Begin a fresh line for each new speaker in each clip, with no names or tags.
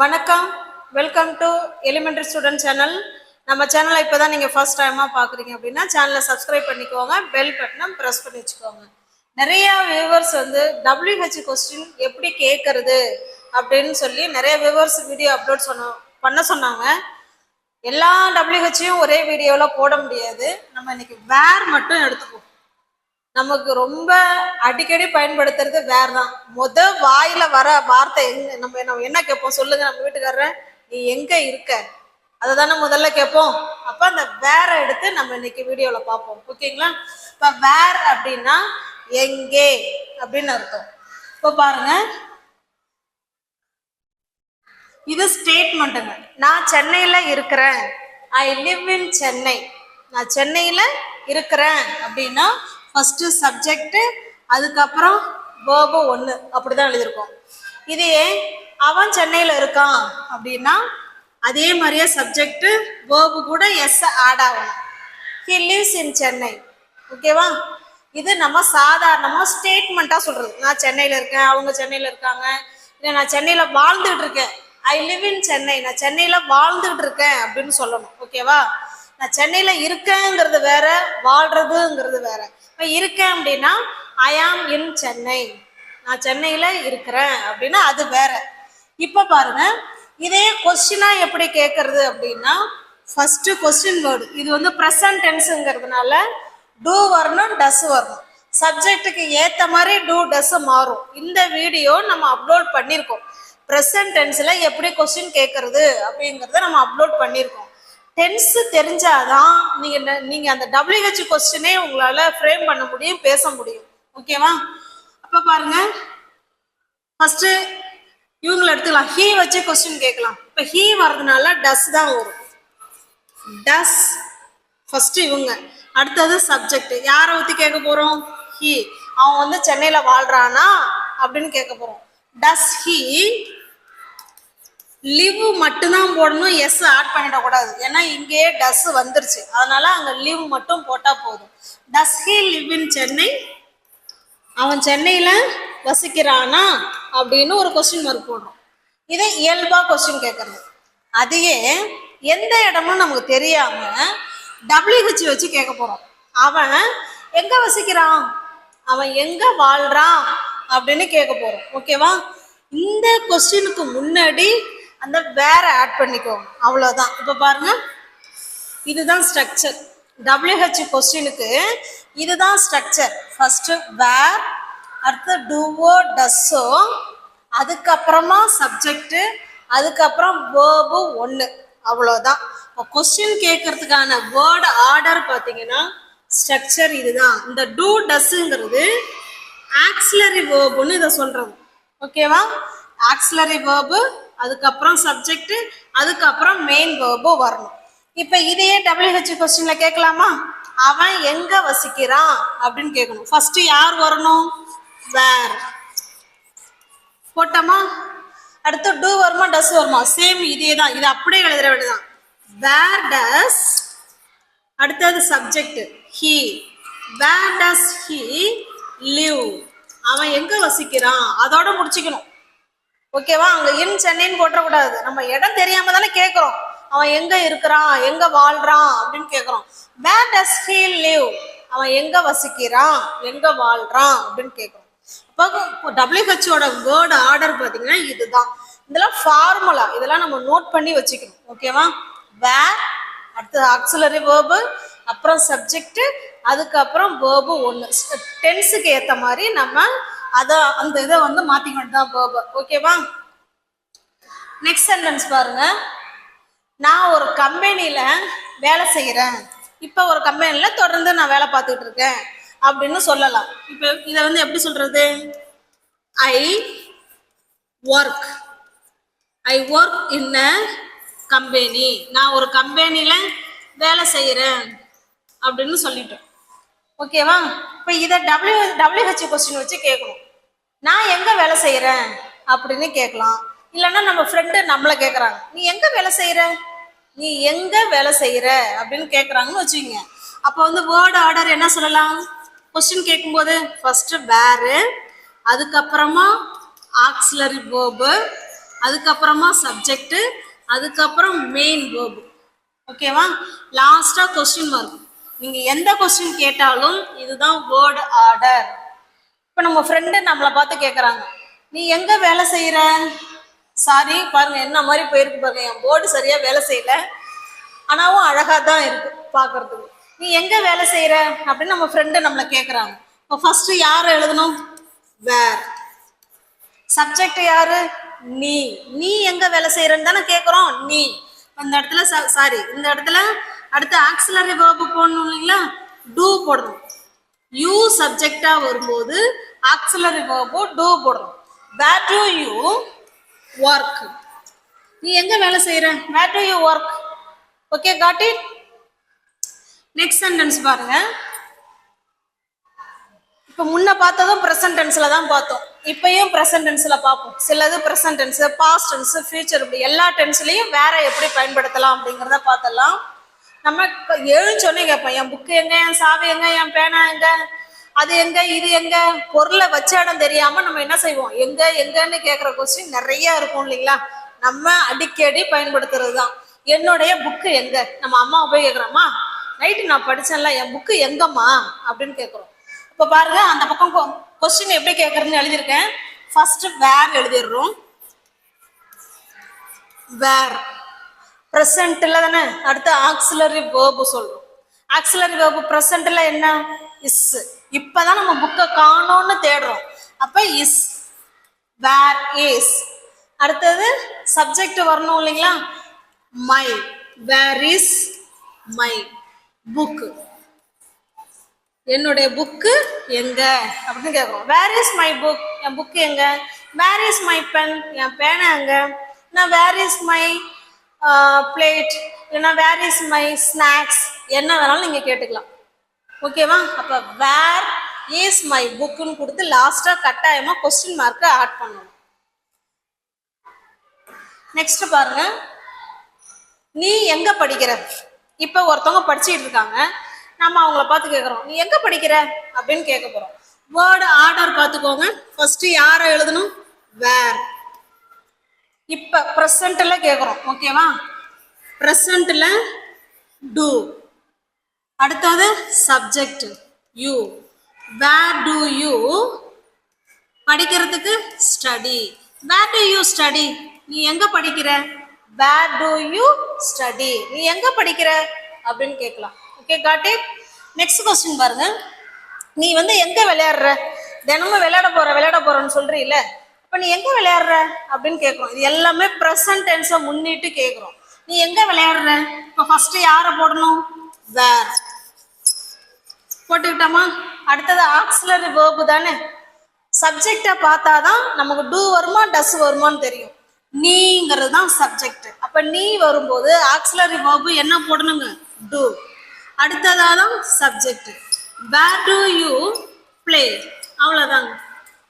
வணக்கம், welcome to elementary student channel. நம்ம சேனலை இப்போ தான் நீங்கள் ஃபர்ஸ்ட் டைமாக பார்க்குறீங்க அப்படின்னா சேனலை சப்ஸ்கிரைப் பண்ணிக்கோங்க, பெல் பட்டனை ப்ரெஸ் பண்ணி வச்சுக்கோங்க. நிறையா வியூவர்ஸ் வந்து WH கொஸ்டின் எப்படி கேட்கறது அப்படின்னு சொல்லி நிறைய வியூவர்ஸ் வீடியோ அப்லோட் பண்ண சொன்னாங்க. எல்லா WHயும் ஒரே வீடியோவில் போட முடியாது. நம்ம இன்னைக்கு வேர் மட்டும் எடுத்துக்குவோம். நமக்கு ரொம்ப அடிக்கடி பயன்படுத்துறது வேற தான். வாயில வர வார்த்தை நம்ம என்ன கேட்போம் சொல்லுங்க? நம்ம வீட்டுக்காரர நீ எங்க இருக்க அதை தானே முதல்ல கேட்போம். அப்ப அந்த வேற எடுத்து நம்ம இன்னைக்கு வீடியோல பார்ப்போம். ஓகேங்களா? இப்ப வேர் அப்படின்னா எங்கே அப்படின்னு அர்த்தம். இப்போ பாருங்க, இது ஸ்டேட்மெண்ட்டுங்க. நான் சென்னையில இருக்கிறேன், ஐ லிவ் இன் சென்னை. நான் சென்னையில இருக்கிறேன் அப்படின்னா ஃபர்ஸ்ட் சப்ஜெக்ட், அதுக்கப்புறம் வேர்பு ஒன்று, அப்படிதான் எழுதியிருக்கோம். இதே அவன் சென்னையில் இருக்கான் அப்படின்னா அதே மாதிரியே சப்ஜெக்ட் வேர்பு கூட எஸ் ஆட் ஆகணும். He lives in Chennai. ஓகேவா? இது நம்ம சாதாரணமாக ஸ்டேட்மெண்ட்டாக சொல்றது. நான் சென்னையில் இருக்கேன், அவங்க சென்னையில் இருக்காங்க, இல்லை நான் சென்னையில் வாழ்ந்துகிட்டு இருக்கேன், ஐ லிவ் இன் சென்னை, நான் சென்னையில் வாழ்ந்துகிட்டு இருக்கேன் அப்படின்னு சொல்லணும். ஓகேவா? நான் சென்னையில இருக்கேங்கிறது வேற, வாழ்றதுங்கிறது வேற. இப்போ இருக்கேன் அப்படின்னா ஐ ஆம் இன் சென்னை, நான் சென்னையில இருக்கிறேன் அப்படின்னா அது வேற. இப்ப பாருங்க, இதே கொஸ்டினா எப்படி கேட்கறது அப்படின்னா ஃபர்ஸ்ட் கொஸ்டின் வேர்டு இது வந்து ப்ரெசன்ட் டென்ஸுங்கிறதுனால டூ வரணும், டஸ் வரணும். சப்ஜெக்டுக்கு ஏற்ற மாதிரி டூ டஸ் மாறும். இந்த வீடியோ நம்ம அப்லோட் பண்ணியிருக்கோம். ப்ரெசன்ட் டென்ஸ்ல எப்படி கொஸ்டின் கேட்கறது அப்படிங்கிறத நம்ம அப்லோட் பண்ணியிருக்கோம். டென்ஸ் தெரிஞ்சாதான் நீங்க அந்த WH கொஸ்டினே உங்களால ஃப்ரேம் பண்ண முடியும், பேச முடியும். ஓகேவா? அப்ப பாருங்க, ஃபர்ஸ்ட் இவங்களை எடுத்துக்கலாம். ஹீ வச்சு கொஸ்டின் கேட்கலாம். இப்ப ஹீ வர்றதுனால டஸ் தான் வரும். டஸ் ஃபர்ஸ்ட் இவங்க, அடுத்தது சப்ஜெக்ட். யாரை ஊத்தி கேட்க போறோம்? ஹீ. அவன் வந்து சென்னையில வாழ்றானா அப்படின்னு கேட்க போறோம். டஸ் ஹீ லிவ் மட்டும்தான் போடணும், எஸ் ஆட் பண்ணிடக்கூடாது. ஏன்னா இங்கேயே டஸ் வந்துருச்சு, அதனால அங்க லிவ் மட்டும் போட்டா போதும். டஸ் ஹி லிவ் இன் சென்னை? அவன் சென்னையில வசிக்கிறானா அப்படின்னு ஒரு கொஸ்டின் மார்க் போடுறோம். இதை இயல்பா கொஸ்டின் கேட்கறது. அதையே எந்த இடமும் நமக்கு தெரியாம WH வச்சு கேட்க போறோம். அவன் எங்க வசிக்கிறான், அவன் எங்க வாழ்றான் அப்படின்னு கேட்க போறோம். ஓகேவா? இந்த கொஸ்டினுக்கு முன்னாடி அந்த வேற ஆட் பண்ணிக்கோங்க, அவ்வளவுதான். இப்ப பாருங்க, இதுதான் ஸ்ட்ரக்சர். WH கொஸ்டினுக்கு இதுதான் ஸ்ட்ரக்சர். ஃபர்ஸ்ட் வேர், அடுத்து டூவோ டஸ்ஸோ, அதுக்கப்புறமா சப்ஜெக்ட், அதுக்கப்புறம் வேர்பு ஒன்று, அவ்வளோதான். இப்போ கொஸ்டின் கேட்கறதுக்கான வேர்டு ஆர்டர் பார்த்தீங்கன்னா ஸ்ட்ரக்சர் இதுதான். இந்த டூ டஸ்ங்கிறது ஆக்சிலரி வேர்புன்னு இதை சொல்றது. ஓகேவா? ஆக்சிலரி வேர்பு, அதுக்கப்புறம் சப்ஜெக்ட், அதுக்கப்புறம் மெயின் வேர்பு வரணும். இப்ப இதையே WH கொஸ்டின்ல கேட்கலாமா? அவன் எங்க வசிக்கிறான் அப்படின்னு கேட்கணும். ஃபர்ஸ்ட் யார் வரணும்? வேர் போட்டோமா? அடுத்து டூ வருமா, டஸ் வருமா? சேம் இதே தான், இது அப்படியே எழுதுற வேண்டியதான். வேர் டஸ், அடுத்தது subject he. Where does he live? அவன் எங்க வசிக்கிறான், அதோட முடிச்சுக்கணும். ஓகேவா? அங்க இன் சென்னைன்னு போட்டக்கூடாது. நம்ம இடம் தெரியாம தானே கேட்கிறோம். அவன் எங்க இருக்கிறான், எங்க வாழ்றான் அப்படின்னு கேட்கிறோம். வேர் டஸ் ஹி லிவ்? அவன் எங்க வசிக்கிறான், எங்க வாழ்றான் அப்படின்னு கேட்கிறோம். அப்போ WHோட வேர்டு ஆர்டர் பார்த்தீங்கன்னா இதுதான். இதெல்லாம் ஃபார்முலா, இதெல்லாம் நம்ம நோட் பண்ணி வச்சுக்கணும். ஓகேவா? வேர், அடுத்தது ஆக்சிலரி வேர்பு, அப்புறம் சப்ஜெக்ட், அதுக்கப்புறம் வேர்பு ஒன்று. டென்ஸுக்கு ஏற்ற மாதிரி நம்ம அந்த இதை வந்து மாத்திக்கிட்டு தான் வேர்பு. ஓகேவா? நெக்ஸ்ட் சென்டென்ஸ் பாருங்க. நான் ஒரு கம்பெனியில வேலை செய்யறேன். இப்ப ஒரு கம்பெனில தொடர்ந்து நான் வேலை பார்த்துட்டு இருக்கேன் அப்படின்னு சொல்லலாம். இப்ப இதை வந்து எப்படி சொல்றது? I work in a company. நான் ஒரு கம்பெனில வேலை செய்யறேன் அப்படின்னு சொல்லிட்டோம். ஓகேவா? இப்ப இதை WH கொஸ்டின் வச்சு கேட்கணும். நான் எங்க வேலை செய்யறேன் அப்படின்னு கேட்கலாம். இல்லைன்னா நம்ம ஃப்ரெண்டு நம்மளை கேட்கறாங்க, நீ எங்க வேலை செய்யற, நீ எங்க வேலை செய்யற அப்படின்னு கேட்கறாங்கன்னு வச்சுக்கோங்க. அப்போ வந்து வேர்டு ஆர்டர் என்ன சொல்லலாம்? கொஸ்டின் கேட்கும்போது ஃபர்ஸ்ட் வேரு, அதுக்கப்புறமா ஆக்சிலரி வேர்பு, அதுக்கப்புறமா சப்ஜெக்ட், அதுக்கப்புறம் மெயின் வேர்பு. ஓகேவா? லாஸ்டா கொஸ்டின் மார்க். நீங்க எந்த கொஸ்டின் கேட்டாலும் இதுதான் வேர்ட் ஆர்டர். இப்போ நம்ம ஃப்ரெண்டு நம்மளை பார்த்து கேட்குறாங்க, நீ எங்க வேலை செய்யற? சாரி பாருங்க, என்ன மாதிரி போயிருக்கு பாருங்க, என் போர்டு சரியா வேலை செய்யல, ஆனாவும் அழகா தான் இருக்கு பார்க்கறதுக்கு. நீ எங்க வேலை செய்யற அப்படின்னு நம்ம ஃப்ரெண்டு நம்மளை கேட்குறாங்க. இப்போ ஃபர்ஸ்ட் யாரை எழுதணும்? வேர். சப்ஜெக்ட் யாரு? நீ. நீ எங்க வேலை செய்யறன்னு தானே கேட்குறோம். நீ. இந்த இடத்துல சாரி, இந்த இடத்துல அடுத்து ஆக்சிலரி வேர்பு போடணும் இல்லைங்களா? டூ போடணும். யூ சப்ஜெக்டா வரும்போது ஆக்சிலரி வேர்பு டூ போடணும். Where do you work. நீ எங்க வேலை செய்யற? Where do you work. Okay, got it. Next sentence பாருங்க. இப்போ முன்ன பார்த்ததும் ப்ரெசன்ட் டென்ஸ்ல தான் பார்த்தோம், இப்பயும் ப்ரெசன்ட் டென்ஸ்ல பார்ப்போம். சிலது present tense, past tense, future, இப்படி எல்லா டென்ஸ்லையும் வேற எப்படி பயன்படுத்தலாம் அப்படிங்கிறத பார்த்தலாம். நம்ம எழுஞ்சோன்னே கேட்போம், என் புக்கு எங்க, என் சாவி எங்க, என் பேனா எங்க, அது எங்க, இது எங்க. பொருளை வச்ச இடம் தெரியாம நம்ம என்ன செய்வோம், எங்க எங்கன்னு கேட்குற கொஸ்டின் நிறைய இருக்கும் இல்லைங்களா? நம்ம அடிக்கடி பயன்படுத்துறது தான். என்னுடைய புக்கு எங்க? நம்ம அம்மாவை போய் கேட்குறோம்மா, நைட்டு நான் படிச்சேன்ல, என் புக்கு எங்கம்மா அப்படின்னு கேட்குறோம். இப்போ பாருங்க, அந்த பக்கம் கொஸ்டின் எப்படி கேட்கறதுன்னு எழுதியிருக்கேன். ஃபர்ஸ்ட் வேர் எழுதிடுறோம். வேர் ப்ரெசன்ட்ல தானே. அடுத்து ஆக்சிலரி வேர்பு சொல்றோம். ஆக்சிலரி வேர்பு ப்ரெசன்ட்ல என்ன? இஸ். இப்பதான் நம்ம புக்கை காணோம்னு தேடுறோம், அப்ப இஸ். Where is. அடுத்தது சப்ஜெக்ட் வரணும் இல்லைங்களா? My. Where is my book. என்னுடைய புக்கு எங்க அப்படின்னு கேட்குறோம். Where is my book. என் புக்கு எங்க? Where is my pen. என் பேனா எங்க? நான் வேர் இஸ் மை பிளேட், இல்லைன்னா வேர் இஸ் மை ஸ்நாக்ஸ், என்ன வேணாலும் நீங்க கேட்டுக்கலாம். ஓகேவா? அப்ப வேர் இஸ் மை புக்குன்னு கொடுத்து லாஸ்டா கட்டாயமா கொஸ்டின் மார்க்கை ஆட் பண்ணணும். நெக்ஸ்ட் பாருங்க, நீ எங்க படிக்கிற? இப்ப ஒருத்தவங்க படிச்சுட்டு இருக்காங்க, நம்ம அவங்கள பார்த்து கேட்குறோம், நீ எங்க படிக்கிற அப்படின்னு கேட்க போறோம். வேர்டு ஆர்டர் பார்த்துக்கோங்க. ஃபர்ஸ்ட் யாரை எழுதணும்? வேர். இப்ப ப்ரெசன்ட்ல கேட்குறோம். ஓகேவா? ப்ரெசன்ட்ல டூ. அடுத்தது subject you. Where do you படிக்கிறதுக்கு study. Where do you study. நீ எங்க படிக்கிற? Where do you study. நீ எங்க படிக்கிற அப்படின்னு கேட்கலாம். Okay, got it. Next question பாருங்க. நீ எங்க விளையாடுற? தினமும் விளையாட போறன்னு சொல்றீல்ல, அப்ப நீ எங்க விளையாடுற அப்படின்னு கேட்கிறோம். இது எல்லாமே ப்ரெசன்ட் டென்ஸை முன்னிட்டு கேட்கிறோம். நீ எங்க விளையாடுற? இப்ப ஃபர்ஸ்ட் யாரை போடணும்? வேர் போட்டுக்கிட்டோமா? அடுத்தது ஆக்சிலரி வேர்பு தானே. சப்ஜெக்டை பார்த்தாதான் நமக்கு டூ வருமா டஸ் வருமான்னு தெரியும். நீங்கிறது தான் சப்ஜெக்ட். அப்ப நீ வரும்போது ஆக்சிலரி வேர்பு என்ன போடணுங்க? டூ. அடுத்ததான் subject. Where do you play. அவ்வளவுதாங்க.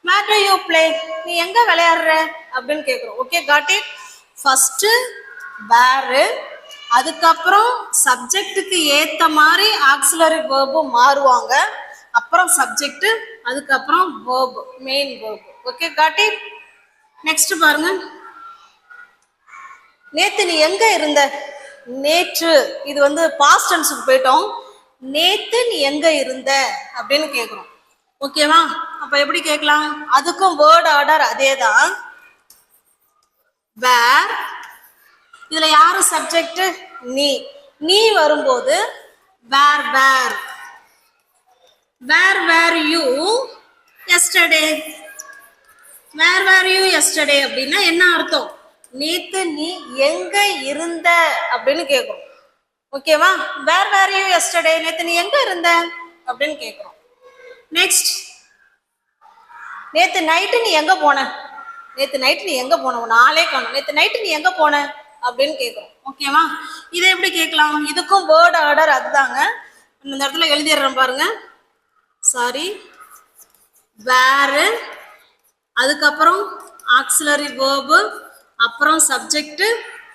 Where do you play. நீ எங்க விளையாடுற அப்படின்னு கேட்குறோம். Okay, got it. First where, அதுக்கப்புறம் சப்ஜெக்டுக்கு ஏத்த மாதிரி ஆக்சிலரி வேர்பு மாறுவாங்க, அப்புறம் சப்ஜெக்ட், அதுக்கப்புறம் verb, main verb. Okay, got it. Next பாருங்க. நேத்து நீ எங்க இருந்த? நேற்று. இது பாஸ்ட் டென்ஸுக்கு போயிட்டோம். நேத்து நீ எங்க இருந்த அப்படின்னு கேட்குறோம். ஓகேவா? அப்ப எப்படி கேட்கலாம்? அதுக்கும் வேர்ட் ஆர்டர் அதே தான். வேர், இதுல யாரு சப்ஜெக்ட்? நீ. நீ வரும்போது where where. Where where you yesterday. Where where you yesterday அப்படின்னா என்ன அர்த்தம்? நேத்து நீ எங்க இருந்த அப்படின்னு கேட்குறோம். ஓகேவா? வேர் வேர் யூ எஸ்டர்டே. நேத்து நீ எங்க இருந்த அப்படின்னு கேட்குறோம். நெக்ஸ்ட், நேத்து நைட்டு நீ எங்க போன? நேத்து நைட்டு நீ எங்க போன? நாளே காணும். நேத்து நைட்டு நீ எங்க போன அப்படின்னு கேட்குறோம். ஓகேவா? இதை எப்படி கேட்கலாம்? இதுக்கும் வேர்ட் ஆர்டர் அதுதாங்க. இந்த இடத்துல எழுதிடுறேன் பாருங்க. சாரி, வேர், அதுக்கப்புறம் ஆக்சிலரி வேர்பு, அப்புறம் சப்ஜெக்ட்,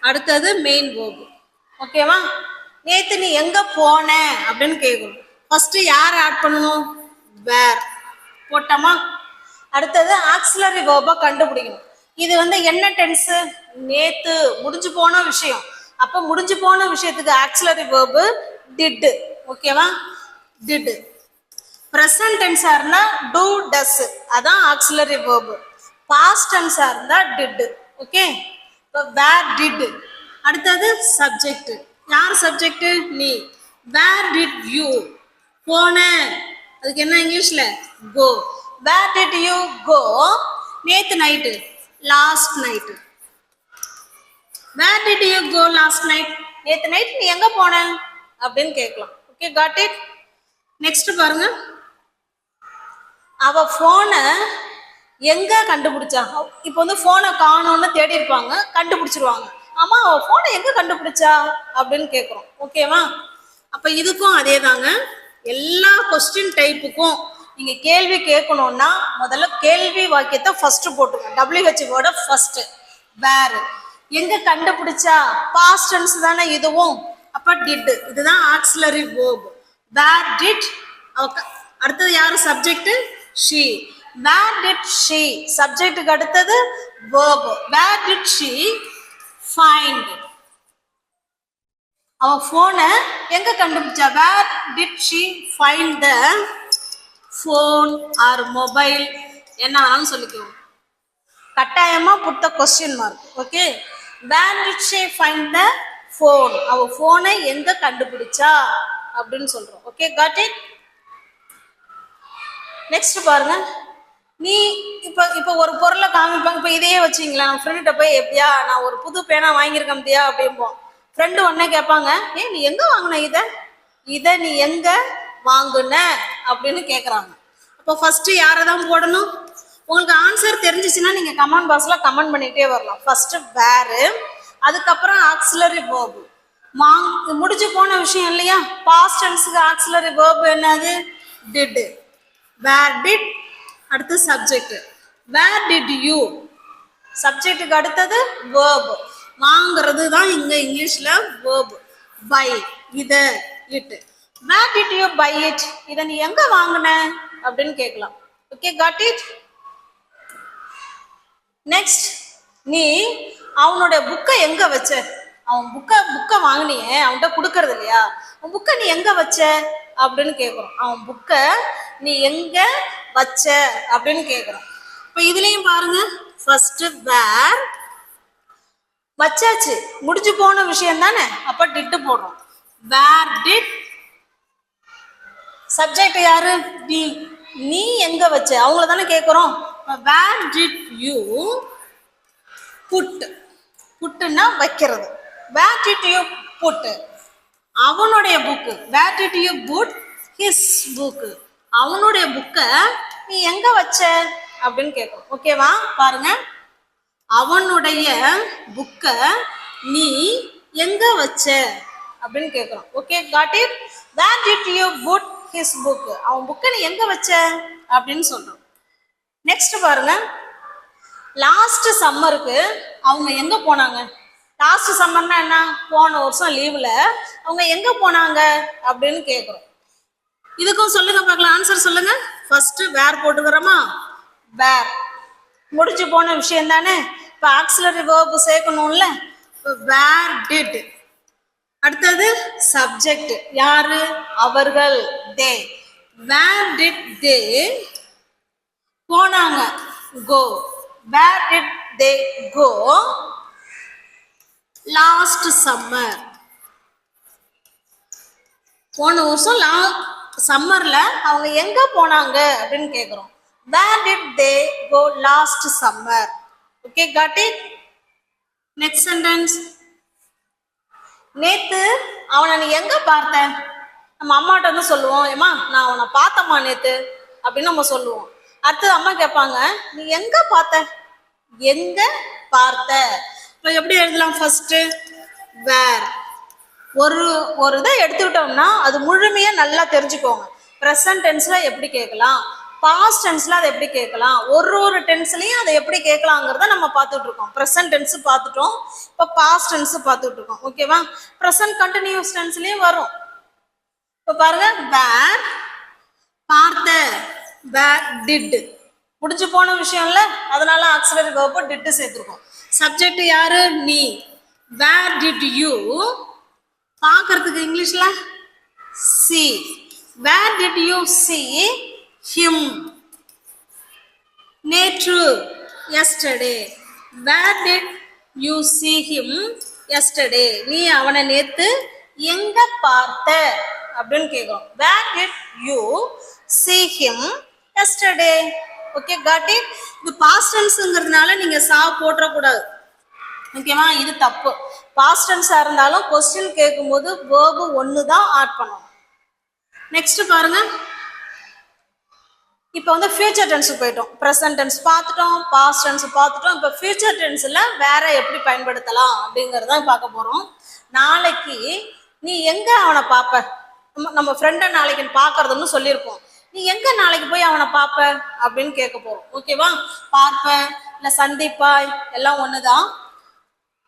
அடுத்தது மெயின் வேர்பு. ஓகேவா? நேத்து நீ எங்க போன அப்படின்னு கேட்கணும். ஃபர்ஸ்ட் யார் ஆட் பண்ணணும்? வேர் போட்டோமா? அடுத்தது ஆக்சிலரி வேர்பை கண்டுபிடிக்கணும். இது வந்து என்ன டென்ஸ்? நேத்து முடிஞ்சு போன விஷயம். அப்ப முடிஞ்சு போன விஷயத்துக்கு ஆக்சிலரி வேர்பு did. ஓகேவா? did. present tense இருந்தா do does, அதான் ஆக்சிலரி வேர்பு. past tense இருந்தா did. ஓகே, இப்போ where did. அடுத்தது சப்ஜெக்ட். யார் சப்ஜெக்ட்? நீ. where did you போன, அதுக்கு என்ன இங்கிலீஷ்ல? go. where did you go? நேத்து night, last night. where did you go last night? நேத்து நைட் நீ எங்க போன அப்படின்னு கேட்கலாம். Okay, got it. நெக்ஸ்ட் பாருங்க, அவ போனை எங்க கண்டுபிடிச்சா? இப்போ வந்து போனை காணோன்னு தேடி இருப்பாங்க, கண்டுபிடிச்சிருவாங்க. ஆமா, அவ போனை எங்க கண்டுபிடிச்சா அப்படின்னு கேட்குறோம். ஓகேவா? அப்ப இதுக்கும் அதே தாங்க. எல்லா கொஸ்டின் டைப்புக்கும் நீங்க கேள்வி கேட்கணும்னா முதல்ல கேள்வி வாக்கியத்தை ஃபர்ஸ்ட் போட்டுங்க. WH வேர்டை ஃபர்ஸ்ட். வேர் எங்க கண்டுபிடிச்சா? பாஸ்ட் டென்ஸ் தானே இதுவும். அப்ப டிட், இதுதான் ஆக்சிலரி வேர்ப். Where did. அடுத்தது யாரு? Subject she. where did she? சப்ஜெக்ட்டுக்கு அடுத்தது verb. where did she find? அவ போனை எங்க கண்டுபிடிச்சா? where did she find the phone or mobile? என்ன வேணாலும் சொல்லிக்குவோம், கட்டாயமா put the question mark. Okay, where did she find the phone? அவ போனை எங்க கண்டுபிடிச்சா அப்படின்னு சொல்றோம். Okay, got it. நெக்ஸ்ட் பாருங்க, நீ இப்போ ஒரு பொருளை காமிப்பாங்க. இப்போ இதையே வச்சிங்களா, ஃப்ரெண்ட்ட போய் எப்படியா நான் ஒரு புது பேனா வாங்கியிருக்கேன் அப்படியா அப்படிம்போம். ஃப்ரெண்டு உடனே கேட்பாங்க, நீ எங்க வாங்கின இதை நீ எங்க வாங்குன அப்படின்னு கேட்குறாங்க. அப்போ ஃபர்ஸ்ட் யாரை தான் போடணும்? உங்களுக்கு ஆன்சர் தெரிஞ்சிச்சுன்னா நீங்க கமெண்ட் பாக்ஸ்ல கமெண்ட் பண்ணிட்டே வரலாம். ஃபர்ஸ்ட் வேறு, அதுக்கப்புறம் ஆக்சிலரி வேர்பு. முடிஞ்சு போன விஷயம் இல்லையா? பாஸ்ட் டென்ஸ்க்கு ஆக்சிலரி வேர்பு என்னது? டிட். வேர் டிட், அடுத்து சப்ஜெக்ட். வேர் டிட் யூ, சப்ஜெக்ட்டுக்கு அடுத்தது வேர்பு. வாங்குறது தான் இங்க இங்கிலீஷ்ல வேர்பு. பை, இத, it. Where did you buy it? இதை நீ எங்க வாங்கின அப்படின்னு கேட்கலாம். Okay, got it. நெக்ஸ்ட், நீ அவனுடைய புக்கை எங்க வச்ச? அவன் புக்கை வாங்கினியே, அவன்கிட்ட கொடுக்கறது இல்லையா? அவன் புக்கை நீ எங்க வச்ச அப்படின்னு கேட்குறோம். அவன் புக்கை நீ எங்க வச்ச அப்படின்னு கேட்குறோம். இப்போ இதுலயும் பாருங்க, ஃபர்ஸ்ட் வேர் வச்சாச்சு, முடிஞ்சு போன விஷயம் தானே, அப்ப டிட் போடுறோம். வேர் டிட், சப்ஜெக்ட் யாரு? நீ எங்க வச்ச, அவங்கள தானே கேட்குறோம். வேர் டிட் யூ புட், புட்டுன்னா வைக்கிறது. வேர் டிட் யூ புட், அவனுடைய book. Where did you put his book, அவனுடைய புக்கை நீ எங்க வச்ச அப்படின்னு கேட்கும். ஓகேவா? பாருங்க, அவனுடைய புக்கை நீ எங்க வச்ச அப்படின்னு கேட்குறோம். Okay, got it. Where did you put his book, அவன் புக்கை நீ எங்க வச்ச அப்படின்னு சொல்றோம். நெக்ஸ்ட் பாருங்க, லாஸ்ட் சம்மருக்கு அவங்க எங்க போனாங்க? லாஸ்ட் சம்மர்னா என்ன? போன வருஷம் லீவ்ல அவங்க எங்க போனாங்க அப்படின்னு கேட்குறோம். இதுக்கும் சொல்லுங்க பார்க்கலாம், ஆன்சர் சொல்லுங்க. ஃபர்ஸ்ட் வேர் போட்டுக்கிறோமா? வேர் முடிச்சு போன விஷயம் தானே, இப்போ ஆக்சிலரி வேர்ப் சேர்க்கணும்ல. இப்போ வேர் டிட், அடுத்தது சப்ஜெக்ட் யாரு? அவர்கள், தே. வேர் டிட் தே போனாங்க? Go. Where did they go last summer, போன வருஷம் சம்மர்ல அவங்க எங்க போனாங்க அப்படின்னு கேக்குறோம். Where did they go last summer. Okay, got it. Next sentence, நேத்து அவனை நீ எங்க பார்த்த? நம்ம அம்மாட்ட வந்து சொல்லுவோம், ஏமா நான் அவனை பார்த்தம்மா நேத்து அப்படின்னு நம்ம சொல்லுவோம். அடுத்தது அம்மா கேட்பாங்க, நீ எங்க பார்த்த? எங்க பார்த்த? இப்போ எப்படி எழுதலாம்? ஃபர்ஸ்ட் வேர், ஒரு இதை எடுத்துக்கிட்டோம்னா அது முழுமையா நல்லா தெரிஞ்சுக்கோங்க. ப்ரெசன்ட் டென்ஸ்ல எப்படி கேட்கலாம், பாஸ்ட் டென்ஸ்ல அதை எப்படி கேட்கலாம், ஒரு டென்ஸ்லயும் அதை எப்படி கேட்கலாங்கிறத நம்ம பார்த்துட்டு இருக்கோம். ப்ரெசன்ட் டென்ஸ் பார்த்துட்டோம், இப்போ பாஸ்ட் டென்ஸ் பார்த்துட்டு இருக்கோம். ஓகேவா? ப்ரெசன்ட் கண்டினியூஸ் டென்ஸ்லயும் வரும். இப்போ பாருங்க, வேர் பார்த்த, வேர் டிட், முடிஞ்சு போன விஷயம் இல்ல, அதனால ஆக்சிலரி வெர்ப் டிட் சேர்த்துருக்கோம். சப்ஜெக்ட் யாரு? நீ. வேர் டிட் யூ பார்க்கறதுக்கு இங்கிலீஷ்ல see. Where did you see him? நேற்று, yesterday. Where did you see him yesterday? நீ அவனை நேத்து எங்க பார்த்த அப்படின்னு கேட்கிறோம். Where did you see him yesterday? Okay, got it? இது past tenseங்கிறதுனால நீங்க போட்டுற கூடாது. ஓகேவா? இது தப்பு. பாஸ்ட் டென்ஸா இருந்தாலும் கொஸ்டின் கேட்கும்போது வேர்பு ஒன்று தான் ஆட் பண்ணணும். நெக்ஸ்ட் பாருங்க, இப்போ வந்து ஃபியூச்சர் டென்ஸ் போயிட்டோம். ப்ரெசன்ட் டென்ஸ் பார்த்துட்டோம், பாஸ்ட் டென்ஸ் பார்த்துட்டோம். இப்போ ஃபியூச்சர் டென்ஸில் வேற எப்படி பயன்படுத்தலாம் அப்படிங்கிறத பார்க்க போகிறோம். நாளைக்கு நீ எங்கே அவனை பார்ப்ப? நம்ம ஃப்ரெண்டை நாளைக்கு பார்க்கறதுன்னு சொல்லியிருப்போம். நீ எங்கே நாளைக்கு போய் அவனை பார்ப்ப அப்படின்னு கேட்க போகிறோம். ஓகேவா? பார்ப்ப இல்லை சந்திப்பாய் எல்லாம் ஒன்று தான்.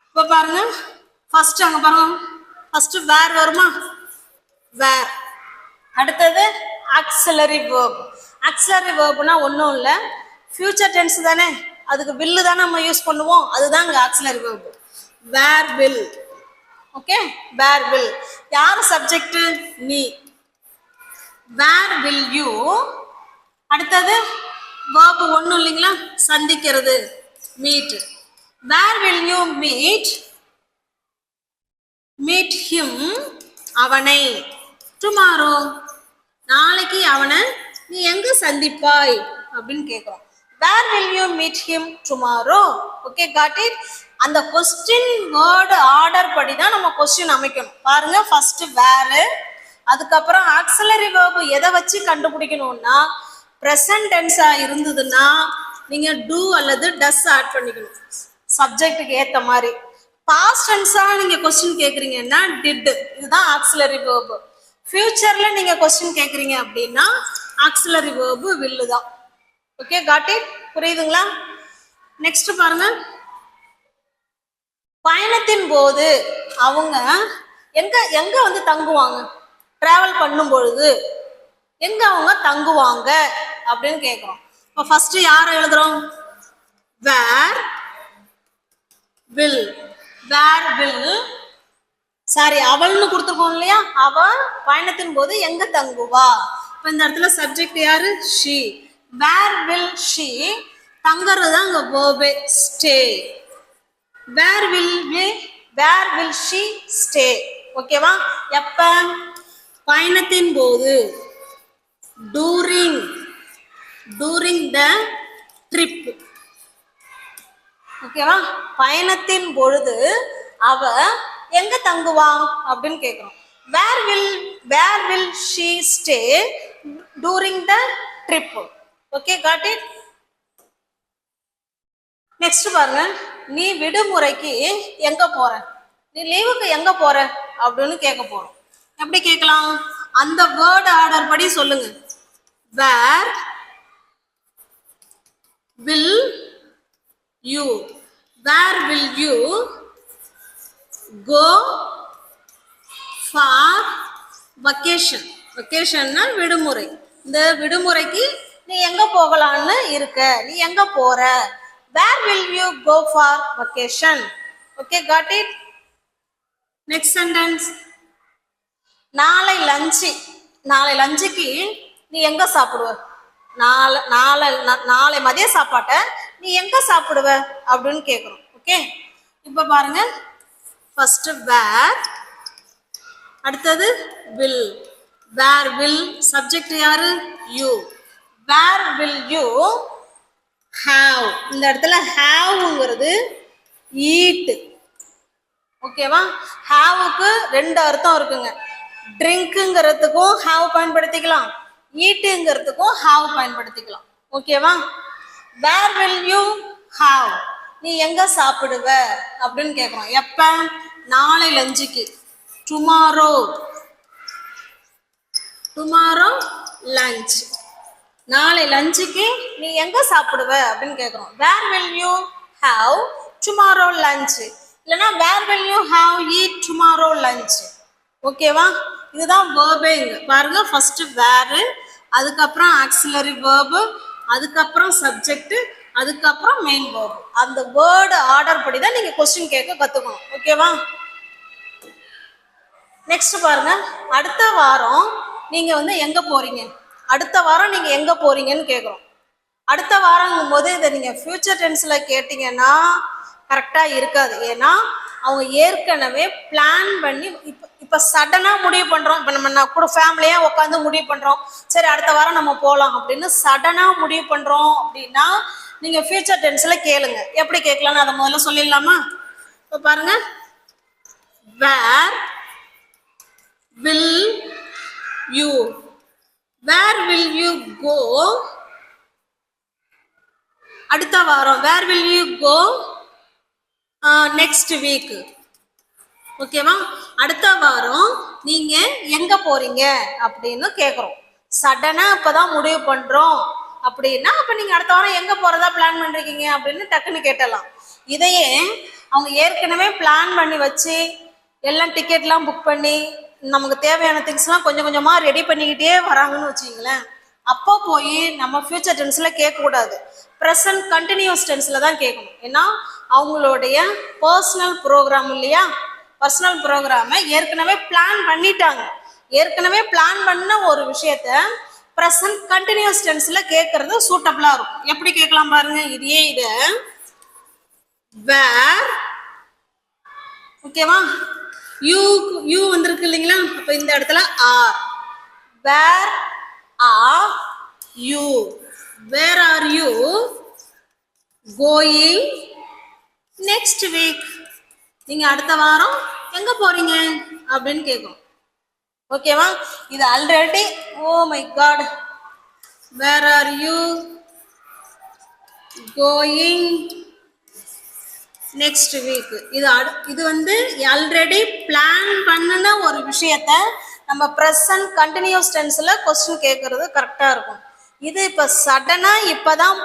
இப்போ பாருங்க, ஃபர்ஸ்ட் அங்கே பாருங்க, ஃபர்ஸ்ட் வேர் வருமா? வேர். அடுத்தது ஆக்சிலரி வேர்ப். ஆக்சிலரி வேர்ப்னா ஒன்றும் இல்லை, ஃபியூச்சர் டென்ஸ் தானே, அதுக்கு வில்லு தானே நம்ம யூஸ் பண்ணுவோம், அதுதான் இங்கே auxiliary verb. Where will. Okay, where will. யார் சப்ஜெக்ட்? நீ. Where will you. அடுத்தது வேர்ப் ஒன்றும் இல்லைங்களா, சந்திக்கிறது, meet. Where will you meet? Meet him. அவனை. Tomorrow. நாளைக்கு அவனை நீ எங்க சந்திப்பாய் அப்படின்னு கேட்கிறோம். Where will you meet him tomorrow? Okay, got it? அந்த கொஸ்டின் வேர்டு ஆர்டர் படி தான் நம்ம கொஸ்டின் அமைக்கணும். பாருங்க, ஃபர்ஸ்ட் வேர், அதுக்கப்புறம் ஆக்சிலரி வேர்ப் எதை வச்சு கண்டுபிடிக்கணும்னா, ப்ரெசன்ட் டென்ஸா இருந்ததுன்னா நீங்க டூ அல்லது டஸ் ஆட் பண்ணிக்கணும் சப்ஜெக்டுக்கு ஏற்ற மாதிரி. பாஸ்ட் டென்ஸா நீங்க கொஸ்டின் கேட்குறீங்கன்னா டிட், இதுதான் ஆக்சிலரி வேர்பு. ஃபியூச்சர்ல நீங்க கொஸ்டின் கேட்குறீங்க அப்படின்னா ஆக்சிலரி வேர்பு வில்லு தான். Okay, got it? புரியுதுங்களா? நெக்ஸ்ட் பாருங்க, பயணத்தின் போது அவங்க எங்க எங்க வந்து தங்குவாங்க? டிராவல் பண்ணும் பொழுது எங்க அவங்க தங்குவாங்க அப்படின்னு கேட்குறோம். இப்போ ஃபர்ஸ்ட் யாரை எழுதுறோம்? Where will. Where will, sorry அவள்னு கொடுத்துருக்கோம் இல்லையா, அவ பயணத்தின் போது எங்க தங்குவா. இப்போ இந்த இடத்துல சப்ஜெக்ட் யாரு? ஷீ. Where will she. தங்குறது தான் இங்க வேர்பே, stay. Where will she stay. ஓகேவா? எப்ப? பயணத்தின் போது, டூரிங் த ட்ரிப். ஓகேவா? பயணத்தின் பொழுது அவ எங்க தங்குவா அப்படின்னு கேட்கிறோம். Where will she stay during the trip. Okay, got it? Next பாருங்க, நீ விடுமுறைக்கு எங்க போற? நீ லீவுக்கு எங்க போற அப்படின்னு கேட்க போறோம். எப்படி கேட்கலாம்? அந்த வேர்ட் ஆர்டர் படி சொல்லுங்க. Where will you? Where will you go for vacation? vacationனா விடுமுறை. இந்த விடுமுறைக்கு நீ எங்க போகலான்னு இருக்க? நீ எங்க போற? Where will you go for vacation? Okay, got it? Next sentence. நாளை லஞ்சுக்கு நீ எங்க சாப்பிடுவ? நாளை மதிய சாப்பாட்டை நீ எங்க சாப்பிடுவ அப்படின்னு கேட்குறோம். ஓகே, இப்போ பாருங்க, ஃபர்ஸ்ட் வேர், அடுத்தது வில். வேர் வில் சப்ஜெக்ட் யாரு? You. Where will you have. இந்த இடத்துல ஹாவ்ங்கிறது ஈட். ஓகேவா? ஹாவுக்கு ரெண்டு அர்த்தம் இருக்குங்க. ட்ரிங்க்குங்கிறதுக்கும் ஹாவ் பயன்படுத்திக்கலாம், ஈட்டுங்கிறதுக்கும் ஹாவ் பயன்படுத்திக்கலாம். ஓகேவா? Where will you have. நீ எங்க சாப்பிடுவ அப்படின்னு கேட்குறோம். எப்ப? நாளை லஞ்சுக்கு. Tomorrow lunch. நாளை லஞ்சுக்கு நீ எங்க சாப்பிடுவ அப்படின்னு கேட்குறோம். Where will you have tomorrow lunch, இல்லைன்னா where will you have eat tomorrow lunch. ஓகேவா? இதுதான் வேர்பே. இங்க பாருங்க, ஃபர்ஸ்ட் வேர், அதுக்கப்புறம் ஆக்சிலரி வேர்பு, அதுக்கப்புறம் சப்ஜெக்ட், அதுக்கப்புறம் மெயின் வேர்ப். அந்த வேர்டு ஆர்டர் படி தான் நீங்க கொஸ்டின் கேட்க கத்துக்கணும். ஓகேவா? நெக்ஸ்ட் பாருங்க, அடுத்த வாரம் நீங்க வந்து எங்க போறீங்க, அடுத்த வாரம் நீங்க எங்க போறீங்கன்னு கேட்குறோம். அடுத்த வாரங்கும் போது இதை நீங்க ஃபியூச்சர் டென்ஸ்ல கேட்டீங்கன்னா கரெக்டா இருக்காது. ஏன்னா அவங்க ஏற்கனவே பிளான் பண்ணி இப்ப சடனா முடிவு பண்றோம். இப்ப நம்ம கூட ஃபேமிலியா உட்காந்து முடிவு பண்றோம், சரி அடுத்த வாரம் நம்ம போகலாம் அப்படின்னு சடனா முடிவு பண்றோம் அப்படின்னா நீங்க ஃபியூச்சர் டென்ஸ்ல கேளுங்க. எப்படி கேட்கலாம்னு அதை முதல்ல சொல்லிடலாமா? இப்ப பாருங்க, வேர் will you, where will you go, அடுத்த வாரம் where will you go next week. ஓகேவா? அடுத்த வாரம் நீங்க எங்க போறீங்க அப்படின்னு கேக்குறோம். சடனா இப்பதான் முடிவு பண்றோம் அப்படின்னா அப்ப நீங்க அடுத்த வாரம் எங்க போறதா பிளான் பண்றீங்க அப்படின்னு டக்குன்னு கேட்டலாம். இதையே அவங்க ஏற்கனவே பிளான் பண்ணி வச்சு எல்லாம் டிக்கெட்லாம் புக் பண்ணி நமக்கு தேவையான திங்ஸ்லாம் கொஞ்சம் கொஞ்சமா ரெடி பண்ணிக்கிட்டே வராங்கன்னு வச்சுங்களேன், அப்போ போய் நம்ம ஃபியூச்சர் டென்ஸ்ல கேட்கக்கூடாது, ப்ரெசன்ட் கண்டினியூஸ் டென்ஸ்ல தான் கேட்கணும். ஏன்னா அவங்களுடைய பர்சனல் ப்ரோக்ராம் இல்லையா, பர்சனல் ப்ரோக்ராமை ஏற்கனவே பிளான் பண்ணிட்டாங்க. ஏற்கனவே பிளான் பண்ண ஒரு விஷயத்த ப்ரெசன்ட் கண்டினியூஸ் டென்ஸ்ல கேட்கறது சூட்டபிளா இருக்கும். எப்படி கேட்கலாம் பாருங்க, இதையே இத வேர், ஓகேவா, யூ வந்திருக்கு இல்லைங்களா, அப்ப இந்த இடத்துல are, where are you, where are you going next week, நீங்க அடுத்த வாரம் எங்க போறீங்க அப்படின்னு கேட்கும். ஓகேவா? இது already, oh my God, where are you going next week, இது வந்து ஆல்ரெடி பிளான் பண்ணின ஒரு விஷயத்த நம்ம ப்ரெசன்ட் கண்டினியூஸ் டென்ஸ்ல கொஸ்டின் கேட்கறது கரெக்டா இருக்கும். இது இப்ப சடனா இப்பதான்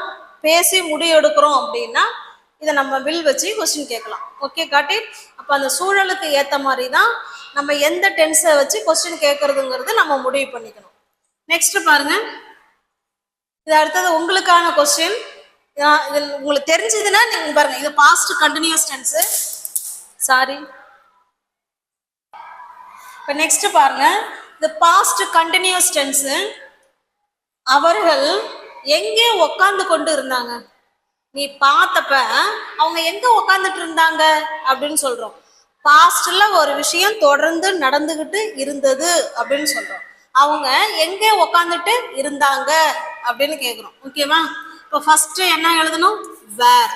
பேசி முடிவெடுக்கிறோம் அப்படின்னா இதை நம்ம வில் வச்சு கொஸ்டின் கேட்கலாம். Okay, got it. அப்ப அந்த சூழலுக்கு ஏத்த மாதிரி தான் நம்ம எந்த டென்ஸை வச்சு கொஸ்டின் கேட்கறதுங்கிறது நம்ம முடிவு பண்ணிக்கணும். நெக்ஸ்ட் பாருங்க, இது அடுத்தது உங்களுக்கான கொஸ்டின். இது உங்களுக்கு தெரிஞ்சதுன்னா நீங்க பாருங்க, இது பாஸ்ட் கண்டினியூஸ் டென்ஸ். சாரி, இப்ப நெக்ஸ்ட் பாருங்க, இது பாஸ்ட் கண்டினியூஸ் டென்ஸ். அவர்கள் எங்கே உட்கார்ந்து கொண்டு இருந்தாங்க, நீ பார்த்தப்ப அவங்க எங்க உட்கார்ந்துட்டு இருந்தாங்க அப்படின்னு சொல்றோம். பாஸ்ட்ல ஒரு விஷயம் தொடர்ந்து நடந்துகிட்டு இருந்தது அப்படின்னு சொல்றோம். அவங்க எங்க உட்கார்ந்துட்டு இருந்தாங்க அப்படின்னு கேக்குறோம். ஓகேவா? இப்போ ஃபர்ஸ்ட் என்ன எழுதணும், வேர்.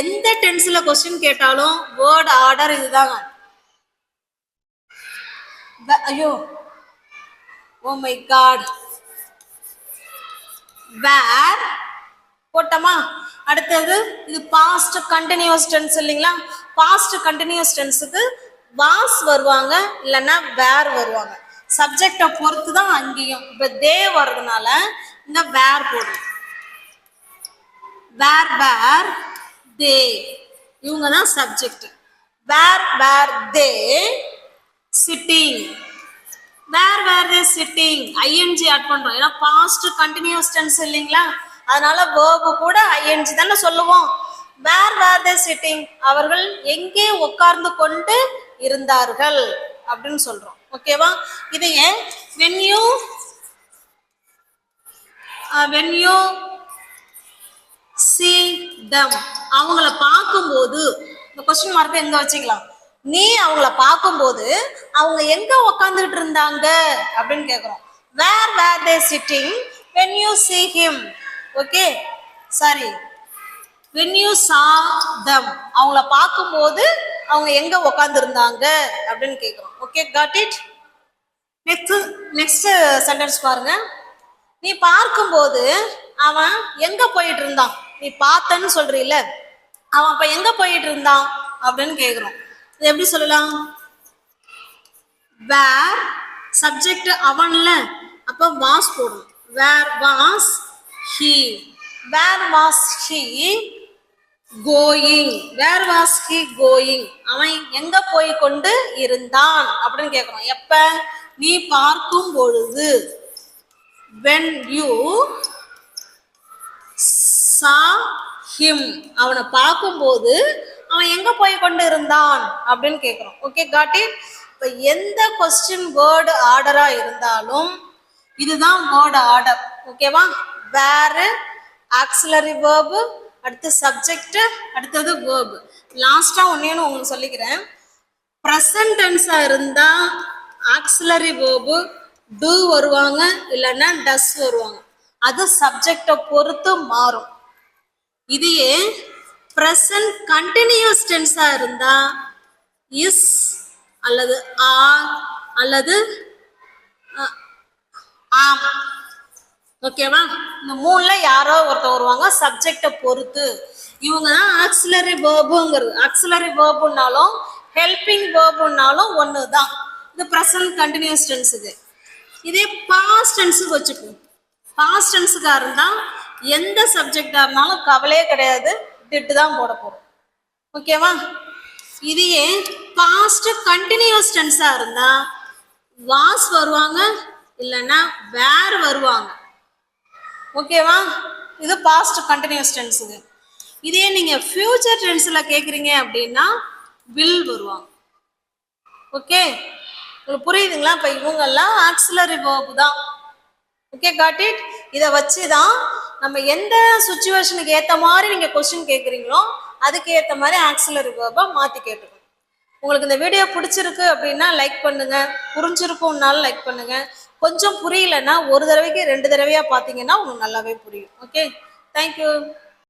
எந்த டென்ஸ்ல கொஸ்டின் கேட்டாலும் வேர்ட் ஆர்டர் இதுதாங்க. ஐயோ, ஓ மை காட், வேர் போட்டோமா. அடுத்தது இது பாஸ்ட் கண்டினியூஸ் டென்ஸ் இல்லைங்களா, பாஸ்ட் கண்டினியூஸ் டென்ஸுக்கு வாஸ் வருவாங்க இல்லைன்னா வேர் வருவாங்க. சப்ஜெக்டை பொறுத்து தான் அங்கேயும். இப்போ தே வர்றதுனால இந்த வேர் போடும். வேர் வேர் தே, இவங்க தான் subject. Where where they sitting, where where they sitting, ING add பண்றோம். ஏன்னா பாஸ்ட் கண்டினியூஸ் டென்ஸ் இல்லைங்களா, அதனால வேர்பு கூட ஐஎன்ஜி தானே சொல்லுவோம். வேர் வேர் தே சிட்டிங், அவர்கள் எங்கே உட்கார்ந்து கொண்டு இருந்தார்கள் அப்படின்னு சொல்றோம். ஓகேவா? இதையே when you see them, அவங்கள பார்க்கும்போது, இந்த கொஸ்டின் மார்க் எங்க வச்சுக்கலாம், நீ அவங்கள பார்க்கும்போது அவங்க எங்க உட்கார்ந்துட்டு இருந்தாங்க அப்படின்னு கேக்குறோம். Where where they sitting when you see him. Okay, sorry, when you saw them, அவங்கள பார்க்கும்போது அவங்க எங்க உட்கார்ந்து இருந்தாங்க அப்படின்னு கேக்குறோம். Okay, got it. Next sentence பாருங்க, நீ பார்க்கும்போது அவன் எங்க போயிட்டு இருந்தான், நீ பார்த்தன்னு சொல்றீல்ல, அவன் அப்ப எங்க போயிட்டு இருந்தான் அப்படின்னு கேக்குறோம். இது எப்படி சொல்லலாம், வேர் சப்ஜெக்ட் அவன்ல, அப்ப வாஸ் போடும். Where was he, where was he going, where was he going, அவன் எங்க போய் கொண்டு இருந்தான் அப்படின்னு கேட்கிறோம். எப்ப, நீ பார்க்கும் பொழுது, when you saw him. அவனை பார்க்கும்போது அவன் எங்க போய் கொண்டு இருந்தான் அப்படின்னு கேட்குறோம். Okay, got it. இப்போ எந்த கொஸ்டின் வேர்டு ஆர்டரா இருந்தாலும் இதுதான் வேர்டு ஆர்டர். ஓகேவா? வேறு, ஆக்சிலரி வேர்பு, அடுத்து சப்ஜெக்ட், அடுத்தது வேர்பு. லாஸ்டா ஒன்னேன்னு உங்களுக்கு சொல்லிக்கிறேன். ப்ரெசன்ட் டென்ஸா இருந்தா ஆக்சிலரி வேர்பு do வருவாங்க, இல்லைன்னா டஸ் வருவாங்க. அது சப்ஜெக்டை பொறுத்து மாறும். இதையே ப்ரெசன்ட் கண்டினியூஸ் டென்ஸா இருந்தா இஸ் அல்லது ஆர் அல்லது ஆம். ஓகேவா? இந்த மூணுல யாரோ ஒருத்தர் வருவாங்க சப்ஜெக்டை பொறுத்து. இவங்க தான் ஆக்சிலரி வேர்புங்கிறது. ஆக்சிலரி வேர்புனாலும் ஹெல்பிங் வேர்புனாலும் ஒன்று தான். இது ப்ரெசன்ட் கண்டினியூஸ் டென்ஸுக்கு. இதே பாஸ்ட் டென்ஸுக்கு வச்சுக்கோங்க. பாஸ்ட் டென்ஸுக்காக இருந்தால் எந்த சப்ஜெக்டாக இருந்தாலும் கவலையே கிடையாது, டிட்டு தான் போட போகிறோம். ஓகேவா? இதையே பாஸ்ட் கண்டினியூஸ் டென்ஸாக இருந்தால் வாஸ் வருவாங்க, இல்லைன்னா வேர் வருவாங்க. ஓகேவா? இது பாஸ்ட் கண்டினியூஸ் டென்ஸுக்கு. இதே நீங்கள் ஃபியூச்சர் டென்ஸில் கேட்குறீங்க அப்படின்னா வில் வருவாங்க. ஓகே, உங்களுக்கு புரியுதுங்களா? இப்போ இவங்கெல்லாம் ஆக்சிலரி வேர்பு தான். Okay, got it. இதை வச்சு தான் நம்ம எந்த சுச்சுவேஷனுக்கு ஏற்ற மாதிரி நீங்கள் கொஸ்டின் கேட்குறீங்களோ அதுக்கு ஏற்ற மாதிரி ஆக்சிலரி வேர்பை மாற்றி கேட்டுக்கணும். உங்களுக்கு இந்த வீடியோ பிடிச்சிருக்கு அப்படின்னா லைக் பண்ணுங்க, புரிஞ்சிருக்கும்னாலும் லைக் பண்ணுங்க. கொஞ்சம் புரியலன்னா ஒரு தடவைக்கு 2 தடவையாக பார்த்தீங்கன்னா உங்களுக்கு நல்லாவே புரியும். Okay, thank you.